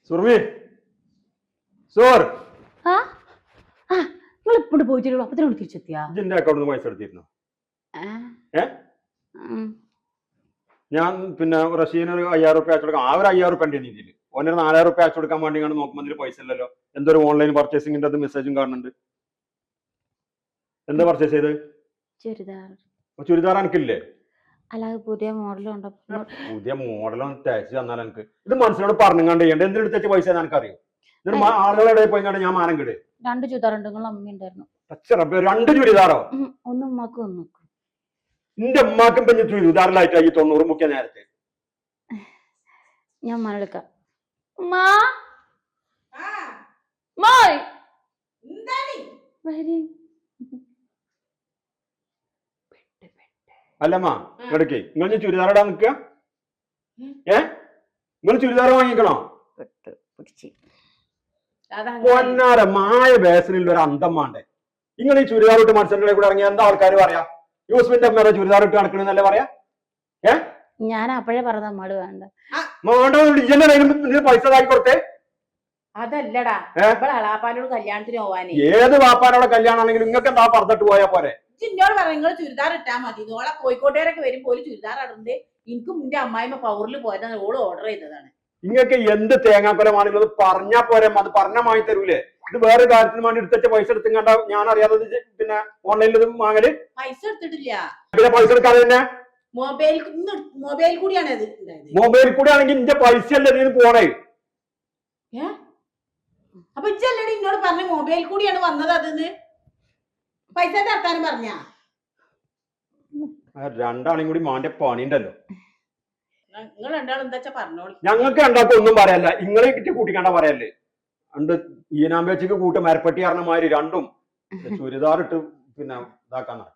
സുർമി സോർ ആ ആ നിങ്ങൾ ഇപ്പോഴും പോയിട്ടുള്ളൂ അപ്പത്തിനോട് തിരിച്ചെത്തിയാ ഇതിന്റെ അക്കൗണ്ടിൽ പൈസ എടുത്തിരുന്നു ഞാൻ പിന്നെ റഷീന് ഒരു 5000 റുപ്യ അയച്ചു കൊടുക്കാം. ആ ഒരു 5000 റുപ്യ ഉണ്ട് രീതിയിൽ ഓനൊരു 4000 റുപ്യ അയച്ചു കൊടുക്കാൻ വേണ്ടി നോക്കുമ്പോൾ ഇതിൽ പൈസ ഇല്ലല്ലോ. എന്തൊരു ഓൺലൈൻ പർച്ചേസിംഗിന്റെ അത് മെസ്സേജും കാണുന്നുണ്ട്. എന്താ പർച്ചേസ് ചെയ്ത്? ചുരിദാർ എനിക്കില്ലേ? അല്ലാതെ പുതിയ മോഡലുണ്ടോ? പുതിയ മോഡലൊന്നും തയ്ച്ച് തന്നാൽ എനിക്ക് ഇത് മനസ്സിനോട് പറഞ്ഞുകൊണ്ട് ചെയ്യണ്ട. എന്തിനു തയ്ച്ച പൈസ എനിക്കറിയോ? എന്നിട്ട് ആളുകളുടെ പോയി കണ്ട് ഞാൻ മാനം കിട് 2 ചുരിദാറുണ്ട്. നിങ്ങൾ അമ്മ ഉണ്ടായിരുന്നു. 2 ചുരിദാറോ? ഒന്ന് ഉമ്മാക്കും ഒന്ന് എന്റെ ഉമ്മാക്കും പിന്നെ ചുരിദാറിലായിട്ടായി 90 മുക്കിയ നേരത്തെ. ഞാൻ മനെടുക്കാം. അല്ലമ്മ ഇടയ്ക്ക് നിങ്ങൾ ചുരിദാർ ഇടാൻ നിൽക്കുക. നിങ്ങൾ ചുരിദാർ വാങ്ങിക്കണോ? പൊന്നാര മായ ബേസനിൽ ഒരു അന്തം വേണ്ടേ? നിങ്ങൾ ഈ ചുരിദാർ ഇട്ട് മത്സരങ്ങളെ കൂടെ ഇറങ്ങിയ എന്താ ആൾക്കാർ പറയാ? യൂസ്മിന്റെ അമ്മ ചുരിദാർ ഇട്ട് നടക്കണെന്നല്ലേ പറയാ? ഞാൻ അപ്പോഴേ പറഞ്ഞ അമ്മോട് വേണ്ട പൈസ ആക്കി കൊടുത്തേ. അതല്ലടാ അളാപ്പാനോട് കല്യാണത്തിന് പോവാനേ. ഏത് വാപ്പാനോടെ കല്യാണം ആണെങ്കിലും നിങ്ങൾക്ക് എന്താ പറഞ്ഞിട്ട് പോയാ പോരെ? ചിന്നോട് പറ നിങ്ങൾ ചുരിദാർ ഇട്ടാ മതി. ഓളെ കോഴിക്കോട്ടുകാരൊക്കെ വരുമ്പോ ഒരു ചുരിദാർ ഇടുന്നത് എനിക്കും എന്റെ അമ്മായിമ്മ പവറിൽ പോയതാണ്. ഓള് ഓർഡർ ചെയ്തതാണ്. നിങ്ങൾക്ക് എന്ത് തേങ്ങാക്കൊലമാണെങ്കിലും അത് പറഞ്ഞാ പോരെ. അത് പറഞ്ഞാൽ വാങ്ങി തരൂലേ? ഇത് വേറെ കാര്യത്തിന് വേണ്ടി എടുത്തിട്ട് പൈസ എടുത്തും കണ്ട ഞാൻ അറിയാതെ പിന്നെ ഓൺലൈനിൽ ഇത് വാങ്ങല്. പൈസ എടുത്തിട്ടില്ല. പിന്നെ പൈസ എടുക്കാതെ തന്നെ മൊബൈൽ കൂടിയാണ് അത്. മൊബൈൽ കൂടെ ആണെങ്കിൽ ഇന്റെ പൈസ അല്ലേ ഇതിന് പോണേ. അപ്പൊ ഇച്ചല്ലേ ഇന്നോട് പറഞ്ഞ മൊബൈൽ കൂടിയാണ് വന്നത്. അതിന്ന് പൈസ തർത്താനും പറഞ്ഞ രണ്ടാളും കൂടി മാന്റെ പണിയുണ്ടല്ലോ. നിങ്ങൾ രണ്ടാളും എന്താ വെച്ചാ പറഞ്ഞോളൂ. ഞങ്ങൾക്ക് രണ്ടാൾക്കും ഒന്നും പറയല്ല. ഇങ്ങളെ കിട്ടി കൂട്ടിക്കണ്ട പറയല്ലേ. രണ്ട് ഈനാമ്പേച്ചക്ക് കൂട്ട് മരപ്പട്ടി അറിഞ്ഞമാതിരി രണ്ടും ചുരിദാർ ഇട്ട് പിന്നെ ഇതാക്കാൻ നടക്കും.